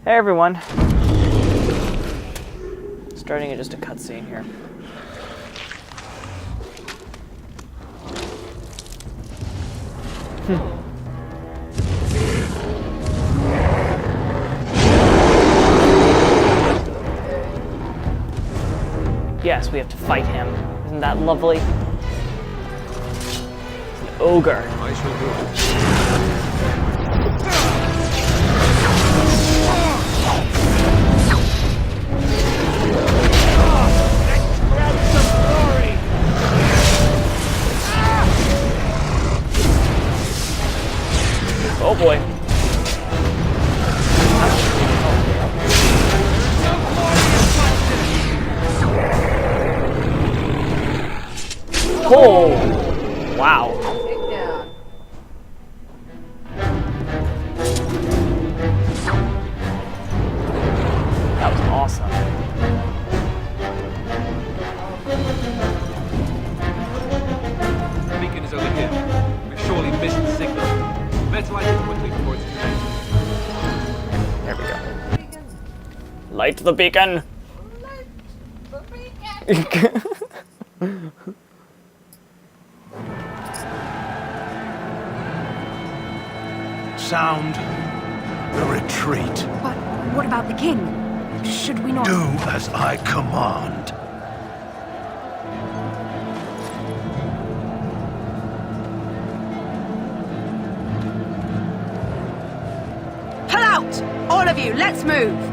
Hey everyone. Starting at just a cutscene here. Yes, we have to fight him. Isn't that lovely? It's an ogre. I shall do it. Let's grab some glory! Oh boy. Oh! Wow. That was awesome. The beacon is over here. We've surely missed the signal. Better light it quickly before it's too late. There we go. Light the beacon! Sound the retreat. But what about the king? Should we not... Do as I command. Pull out! All of you, let's move!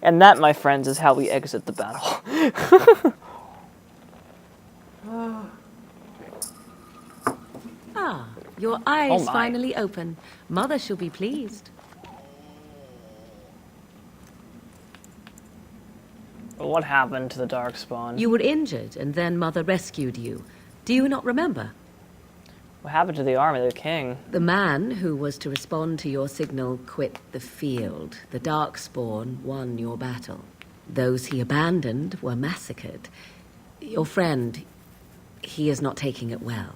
And that, my friends, is how we exit the battle. Ah, your eyes Oh my. finally open. Mother shall be pleased. What happened to the Darkspawn? You were injured, and then Mother rescued you. Do you not remember? What happened to the army, the king? The man who was to respond to your signal quit the field. The Darkspawn won your battle. Those he abandoned were massacred. Your friend, he is not taking it well.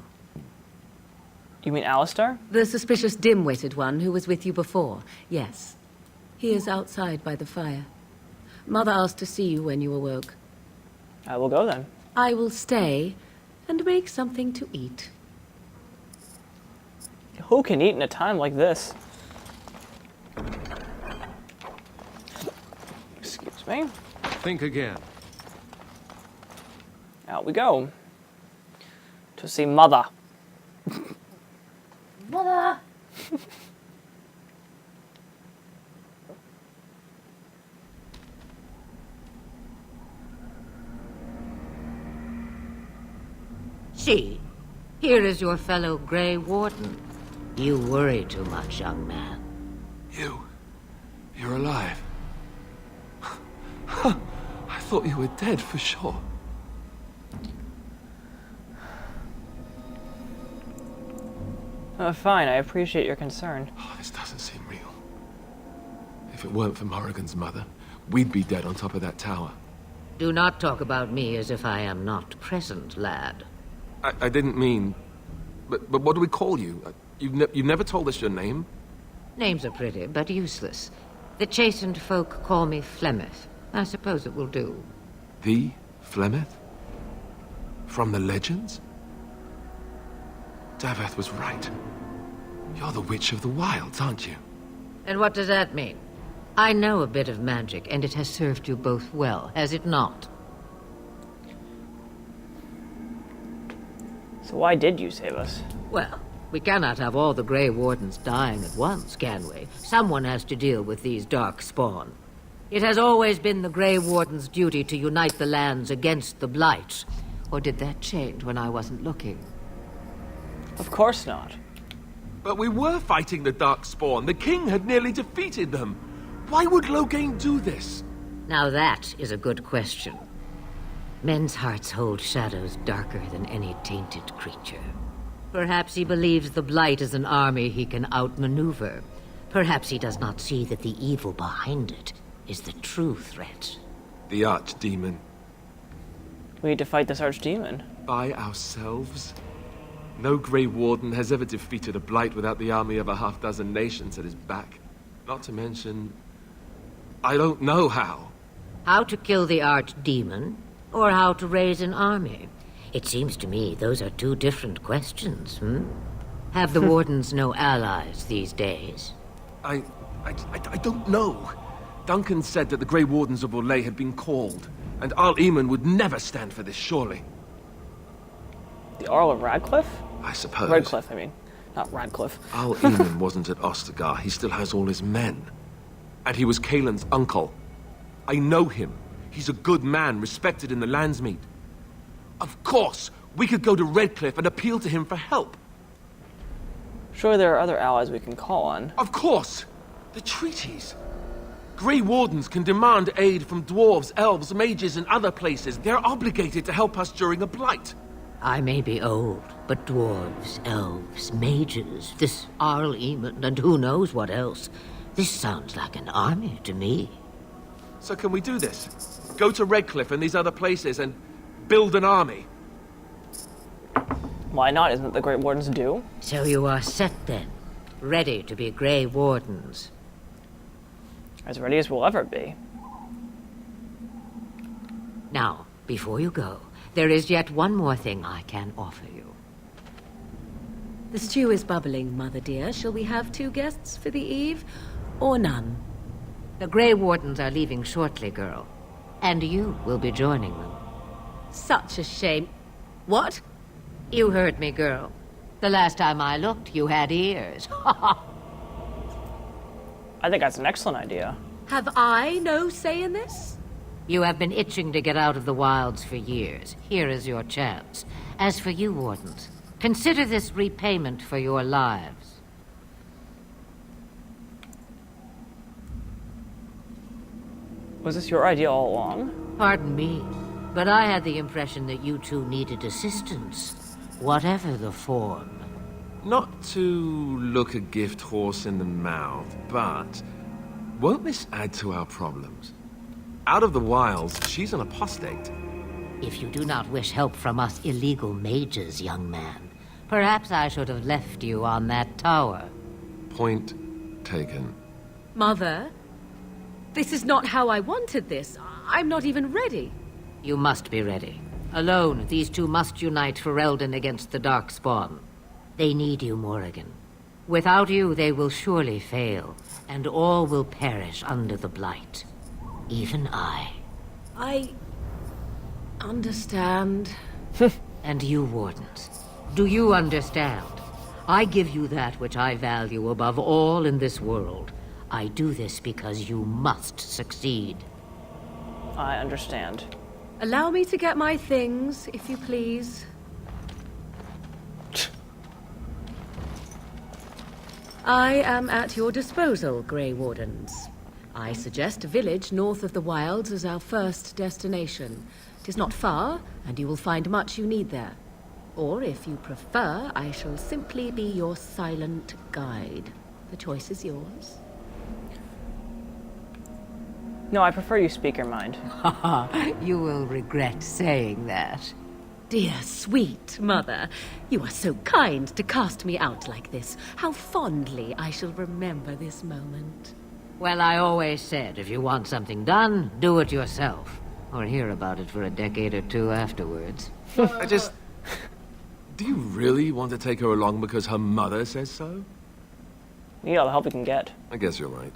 You mean Alistair? The suspicious dim-witted one who was with you before. Yes. He is outside by the fire. Mother asked to see you when you awoke. I will go then. I will stay and make something to eat. Who can eat in a time like this? Excuse me. Think again. Out we go. To see Mother. Mother! See, here is your fellow Grey Warden. You worry too much, young man. You're alive. I thought you were dead for sure. Fine, I appreciate your concern. Oh, this doesn't seem real. If it weren't for Morrigan's mother, we'd be dead on top of that tower. Do not talk about me as if I am not present, lad. I didn't mean... But what do we call you? You've never told us your name? Names are pretty, but useless. The chastened folk call me Flemeth. I suppose it will do. The Flemeth? From the legends? Daveth was right. You're the Witch of the Wilds, aren't you? And what does that mean? I know a bit of magic, and it has served you both well, has it not? So why did you save us? Well, we cannot have all the Grey Wardens dying at once, can we? Someone has to deal with these dark spawn. It has always been the Grey Warden's duty to unite the lands against the Blight. Or did that change when I wasn't looking? Of course not. But we were fighting the Darkspawn. The king had nearly defeated them. Why would Loghain do this? Now that is a good question. Men's hearts hold shadows darker than any tainted creature. Perhaps he believes the Blight is an army he can outmaneuver. Perhaps he does not see that the evil behind it is the true threat. The Archdemon. We need to fight this archdemon. By ourselves? No Grey Warden has ever defeated a Blight without the army of a half-dozen nations at his back. Not to mention... I don't know how. How to kill the Archdemon, or how to raise an army? It seems to me those are two different questions, Have the Wardens no allies these days? I don't know. Duncan said that the Grey Wardens of Orlais had been called, and Arl Eamon would never stand for this, surely. The Earl of Radcliffe? I suppose. Redcliffe, I mean. Not Radcliffe. Arl Eamon wasn't at Ostagar. He still has all his men. And he was Caelan's uncle. I know him. He's a good man, respected in the Landsmeet. Of course, we could go to Redcliffe and appeal to him for help. Surely there are other allies we can call on. Of course! The treaties. Grey Wardens can demand aid from dwarves, elves, mages, and other places. They're obligated to help us during a blight. I may be old, but dwarves, elves, mages, this Arl Eamon, and who knows what else. This sounds like an army to me. So can we do this? Go to Redcliffe and these other places and build an army? Why not? Isn't it the Great Wardens do? So you are set then, ready to be Grey Wardens. As ready as we'll ever be. Now, before you go, there is yet one more thing I can offer you. The stew is bubbling, Mother dear. Shall we have 2 guests for the eve, or none? The Grey Wardens are leaving shortly, girl. And you will be joining them. Such a shame. What? You heard me, girl. The last time I looked, you had ears. I think that's an excellent idea. Have I no say in this? You have been itching to get out of the wilds for years. Here is your chance. As for you, Wardens, consider this repayment for your lives. Was this your idea all along? Pardon me, but I had the impression that you two needed assistance, whatever the form. Not to look a gift horse in the mouth, but won't this add to our problems? Out of the wilds, she's an apostate. If you do not wish help from us illegal mages, young man, perhaps I should have left you on that tower. Point taken. Mother, this is not how I wanted this. I'm not even ready. You must be ready. Alone, these two must unite for Eldon against the Darkspawn. They need you, Morrigan. Without you, they will surely fail, and all will perish under the blight. Even I. I understand. And you, Wardens. Do you understand? I give you that which I value above all in this world. I do this because you must succeed. I understand. Allow me to get my things, if you please. I am at your disposal, Grey Wardens. I suggest a village north of the Wilds as our first destination. 'Tis not far, and you will find much you need there. Or, if you prefer, I shall simply be your silent guide. The choice is yours. No, I prefer you speak your mind. You will regret saying that. Dear, sweet mother, you are so kind to cast me out like this. How fondly I shall remember this moment. Well, I always said, if you want something done, do it yourself. Or hear about it for a decade or two afterwards. Do you really want to take her along because her mother says so? We need all the help we can get. I guess you're right.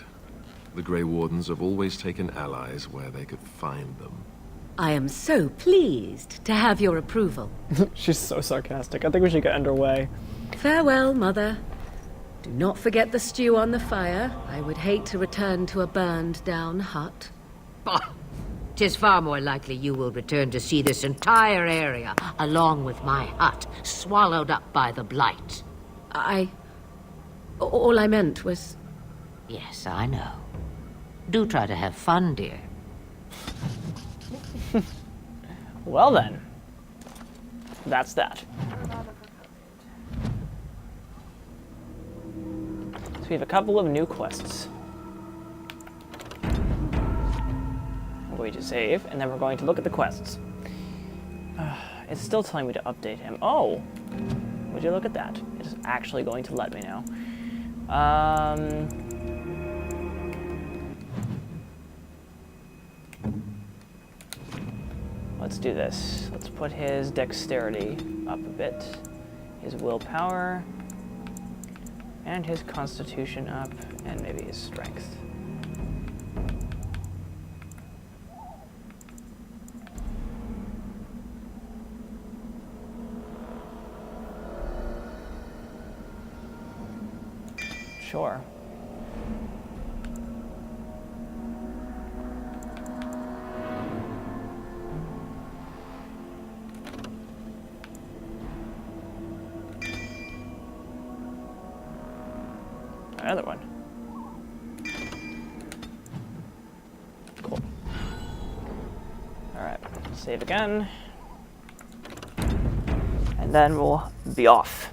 The Grey Wardens have always taken allies where they could find them. I am so pleased to have your approval. She's so sarcastic. I think we should get underway. Farewell, mother. Do not forget the stew on the fire. I would hate to return to a burned-down hut. Bah! 'Tis far more likely you will return to see this entire area, along with my hut, swallowed up by the blight. All I meant was... Yes, I know. Do try to have fun, dear. Well then. That's that. So we have a couple of new quests. I'm going to save, and then we're going to look at the quests. It's still telling me to update him. Oh! Would you look at that? It is actually going to let me now. Let's do this. Let's put his dexterity up a bit, his willpower, and his constitution up, and maybe his strength. Sure. Another one. Cool. Alright, save again. And then we'll be off.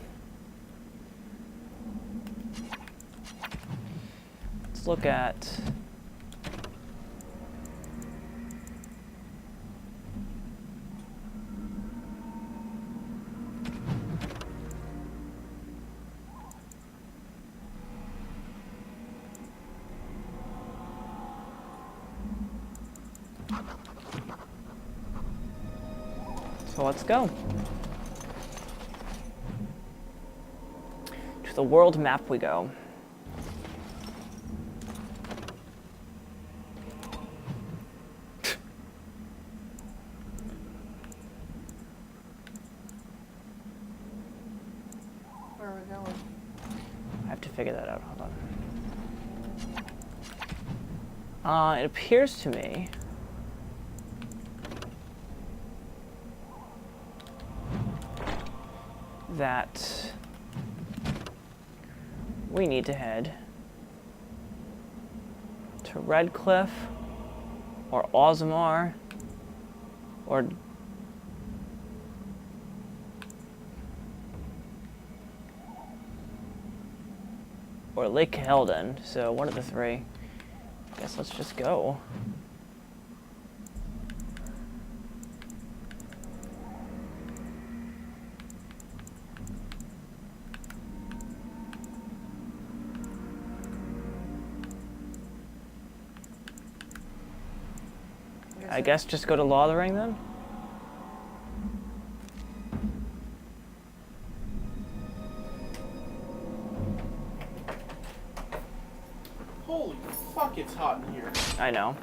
Let's look at... So let's go. To the world map we go. Where are we going? I have to figure that out. Hold on. It appears to me that we need to head to Redcliffe or Ozmar or Lake Helden, so one of the three. I guess let's just go. I guess just go to Lothering then? fuck, it's hot in here. I know.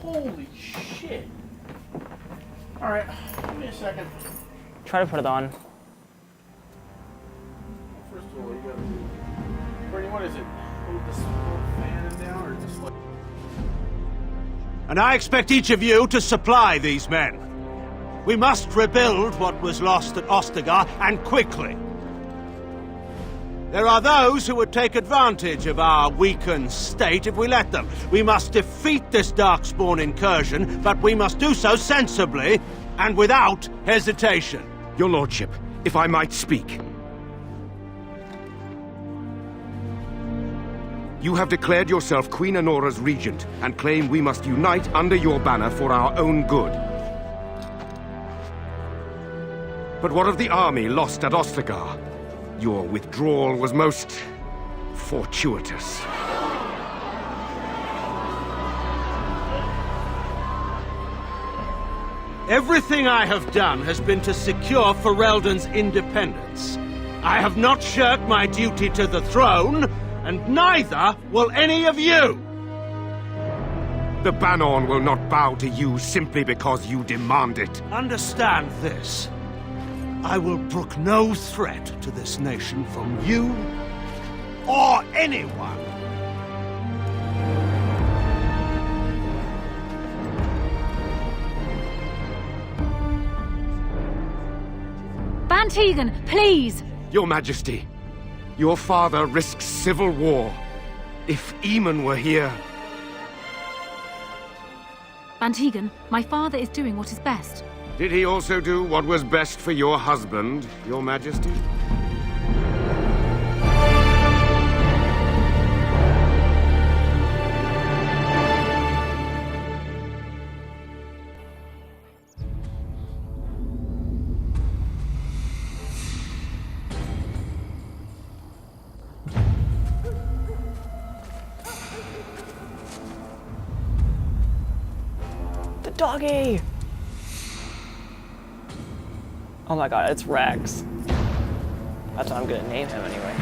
Holy shit. Alright, give me a second. Try to put it on. First of all, you gotta do... Bernie, what is it? Hold the fan in now, or just like... And I expect each of you to supply these men. We must rebuild what was lost at Ostagar, and quickly. There are those who would take advantage of our weakened state if we let them. We must defeat this Darkspawn incursion, but we must do so sensibly and without hesitation. Your lordship, if I might speak. You have declared yourself Queen Honora's regent, and claim we must unite under your banner for our own good. But what of the army lost at Ostagar? Your withdrawal was most fortuitous. Everything I have done has been to secure Ferelden's independence. I have not shirked my duty to the throne, and neither will any of you! The Banorn will not bow to you simply because you demand it. Understand this. I will brook no threat to this nation from you or anyone. Bantegan, please! Your Majesty, your father risks civil war. If Eamon were here... Bantegan, my father is doing what is best. Did he also do what was best for your husband, Your Majesty? The doggy! Oh my god, it's Rex. That's what I'm gonna name him anyway.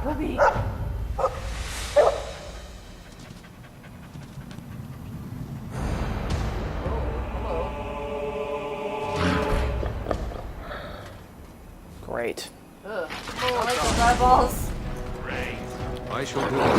Puppy! Great. Ugh. I like those eyeballs. I shall do that.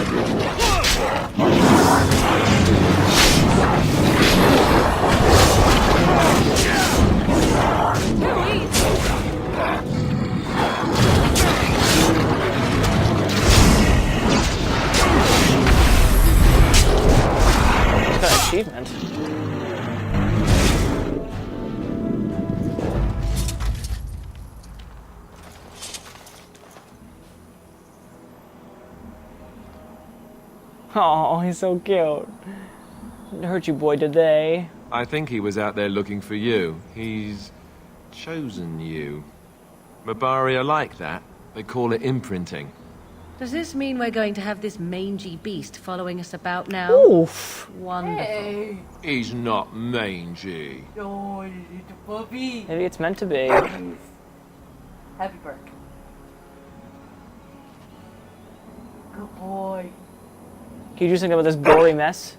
It's got an achievement. Oh, he's so cute. Didn't hurt you, boy, did they? I think he was out there looking for you. He's chosen you. Mabari are like that. They call it imprinting. Does this mean we're going to have this mangy beast following us about now? Oof. Wonderful. Hey. He's not mangy. Oh, it's a puppy. Maybe it's meant to be. Happy birthday. Good boy. Can you do something about this gory mess?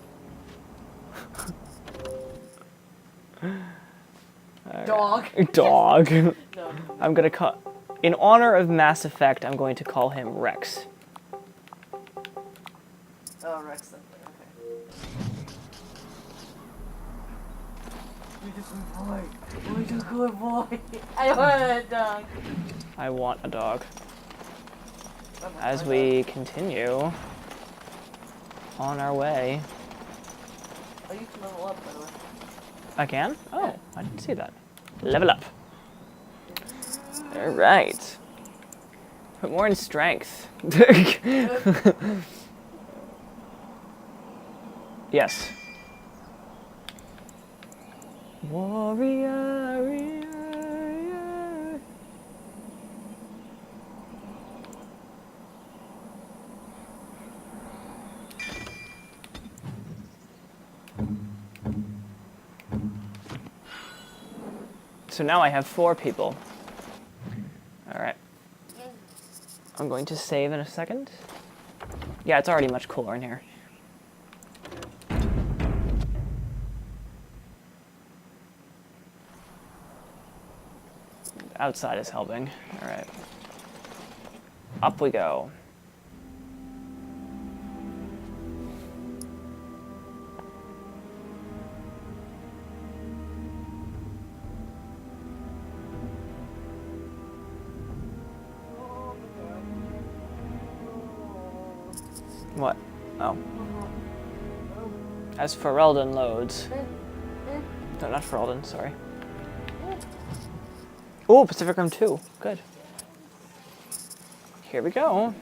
Dog. Dog. No. I'm gonna call... In honor of Mass Effect, I'm going to call him Rex. Oh, Rex. Okay. You're a good boy. You're a good boy. I want a dog. I want a dog. As we continue on our way. Oh, you can level up, by the way. I can? Oh, I didn't see that. Level up. Alright. Put more in strength. Yes. Warrior, warrior. So now I have 4 people. Alright. I'm going to save in a second. Yeah, it's already much cooler in here. Outside is helping. Alright. Up we go. What? Oh. As Ferelden loads. No, not Ferelden, sorry. Oh, Pacific Rim 2. Good. Here we go.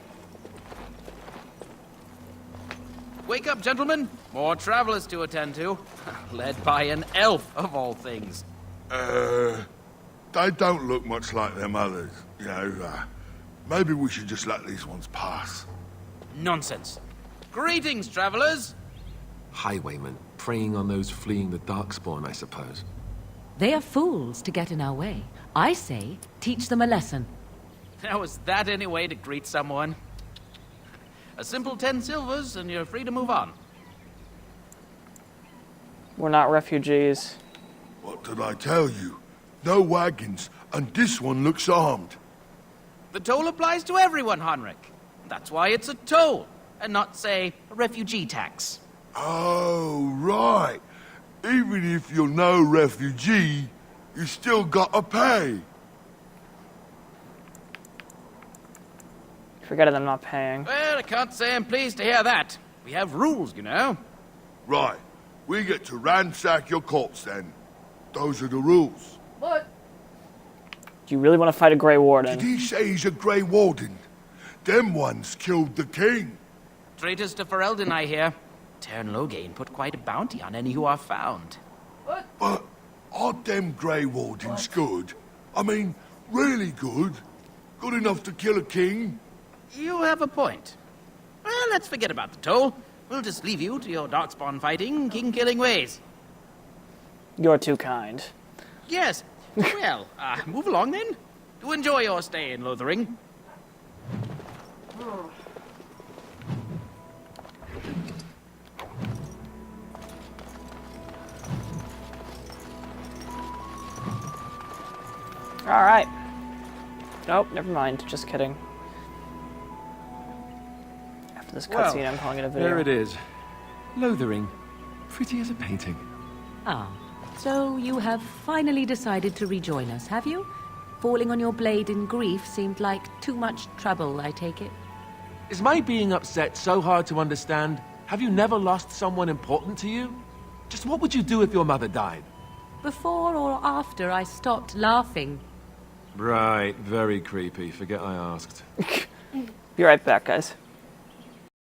Wake up, gentlemen. More travelers to attend to. Led by an elf, of all things. They don't look much like them others. You know, maybe we should just let these ones pass. Nonsense. Greetings, travelers. Highwaymen, preying on those fleeing the Darkspawn, I suppose. They are fools to get in our way. I say, teach them a lesson. Now, is that any way to greet someone? A simple 10 silvers, and you're free to move on. We're not refugees. What did I tell you? No wagons, and this one looks armed. The toll applies to everyone, Henrik. That's why it's a toll, and not, say, a refugee tax. Oh, right. Even if you're no refugee, you still gotta pay. Forget it, I'm not paying. Well, I can't say I'm pleased to hear that. We have rules, you know. Right. We get to ransack your corpse then. Those are the rules. Do you really want to fight a Grey Did Warden? he say he's a Grey Warden? Them ones killed the king. Traitors to Ferelden, I hear. Tern Loghain put quite a bounty on any who are found. But aren't them Grey Wardens good? I mean, really good? Good enough to kill a king? You have a point. Well, let's forget about the toll. We'll just leave you to your darkspawn fighting, king-killing ways. You're too kind. Yes. Well, move along then. Do enjoy your stay in Lothering. Alright. Nope, never mind. Just kidding. After this cutscene, I'm calling it a video. There it is. Lothering. Pretty as a painting. Ah, so you have finally decided to rejoin us, have you? Falling on your blade in grief seemed like too much trouble, I take it. Is my being upset so hard to understand? Have you never lost someone important to you? Just what would you do if your mother died? Before or after I stopped laughing. Right, very creepy. Forget I asked. Be right back, guys.